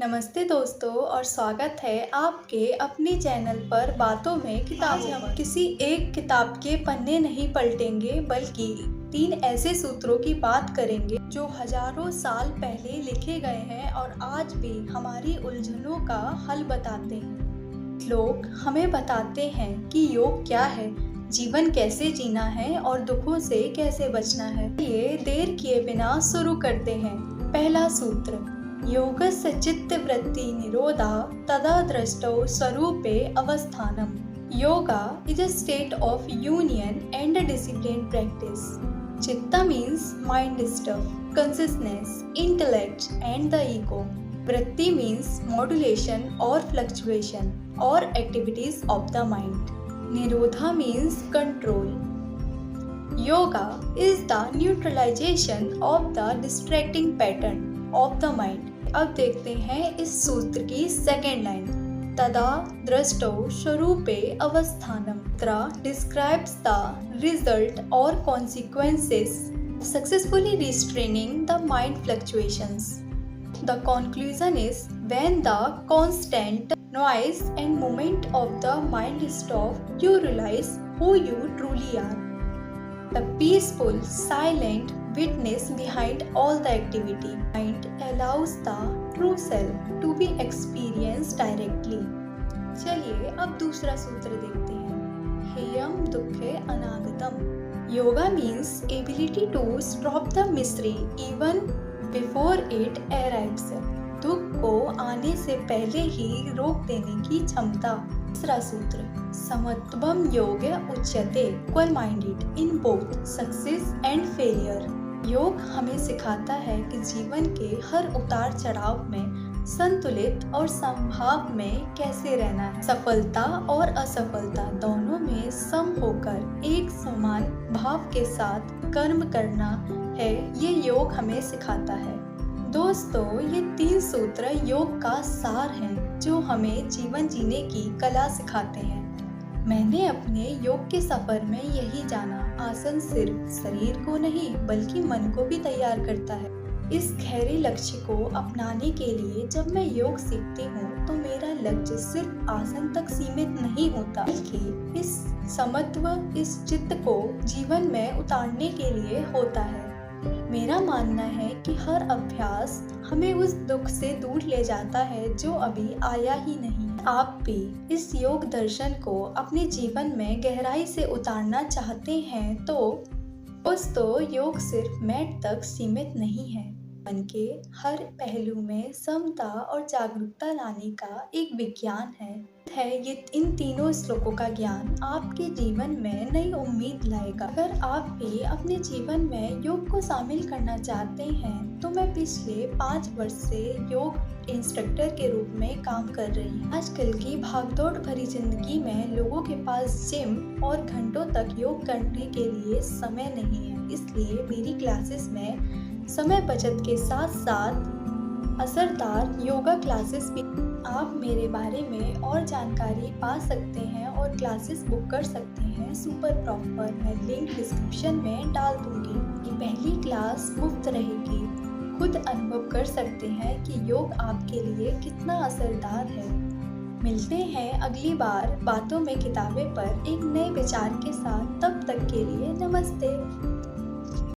नमस्ते दोस्तों और स्वागत है आपके अपने चैनल पर बातों में किताबों पर। हम किसी एक किताब के पन्ने नहीं पलटेंगे बल्कि 3 ऐसे सूत्रों की बात करेंगे जो हजारों साल पहले लिखे गए हैं और आज भी हमारी उलझनों का हल बताते हैं। लोग हमें बताते हैं कि योग क्या है, जीवन कैसे जीना है और दुखों से कैसे बचना है। ये देर किए बिना शुरू करते हैं। पहला सूत्र, योगस्य चित्तवृत्ति निरोधा तदा दृष्टौ स्वरूपे अवस्थानम। Yoga is a state of union and a disciplined practice. Chitta means mind stuff, consciousness, intellect and the ego. Vritti means modulation or fluctuation or activities of the mind. Nirodha means control. Yoga is the neutralization of the distracting pattern of the mind. अब देखते हैं इस सूत्र की second line, तदा दृष्टौ स्वरूपे अवस्थानम। त्र describes the result or consequences successfully restraining the mind fluctuations. The conclusion is when the constant noise and movement of the mind stop, you realize who you truly are. The peaceful, silent witness behind all the activity. Mind allows the true self to be experienced directly. चलिए अब दूसरा सूत्र देखते हैं। हेयम दुखे अनागतम। Yoga means ability to stop the misery even before it arrives. दुख को आने से पहले ही रोक देने की क्षमता। तीसरा सूत्र, समत्वम योग उच्यते, equal minded in both success and failure. योग हमें सिखाता है कि जीवन के हर उतार चढ़ाव में संतुलित और समभाव में कैसे रहना है। सफलता और असफलता दोनों में सम होकर एक समान भाव के साथ कर्म करना है, ये योग हमें सिखाता है। दोस्तों, ये 3 सूत्र योग का सार हैं जो हमें जीवन जीने की कला सिखाते हैं। मैंने अपने योग के सफर में यही जाना, आसन सिर्फ शरीर को नहीं बल्कि मन को भी तैयार करता है। इस गहरे लक्ष्य को अपनाने के लिए जब मैं योग सीखती हूँ तो मेरा लक्ष्य सिर्फ आसन तक सीमित नहीं होता, बल्कि इस समत्व, इस चित्त को जीवन में उतारने के लिए होता है। मेरा मानना है कि हर अभ्यास हमें उस दुख से दूर ले जाता है जो अभी आया ही नहीं। आप भी इस योग दर्शन को अपने जीवन में गहराई से उतारना चाहते हैं तो दोस्तों, योग सिर्फ मैट तक सीमित नहीं है। मन के हर पहलू में समता और जागरूकता लाने का एक विज्ञान है। ये इन तीनों श्लोकों का ज्ञान आपके जीवन में नई उम्मीद लाएगा। अगर आप भी अपने जीवन में योग को शामिल करना चाहते हैं तो मैं पिछले 5 वर्ष से योग इंस्ट्रक्टर के रूप में काम कर रही हूँ। आजकल की भागदौड़ भरी जिंदगी में लोगों के पास जिम और घंटों तक योग करने के लिए समय नहीं है, इसलिए मेरी क्लासेस में समय बचत के साथ साथ असरदार योगा क्लासेस भी। आप मेरे बारे में और जानकारी पा सकते हैं और क्लासेस बुक कर सकते हैं सुपर प्रॉपर। मैं लिंक डिस्क्रिप्शन में डाल दूंगी। ये पहली क्लास मुफ्त रहेगी। खुद अनुभव कर सकते हैं कि योग आपके लिए कितना असरदार है। मिलते हैं अगली बार बातों में किताबें पर एक नए विचार के साथ। तब तक के लिए नमस्ते।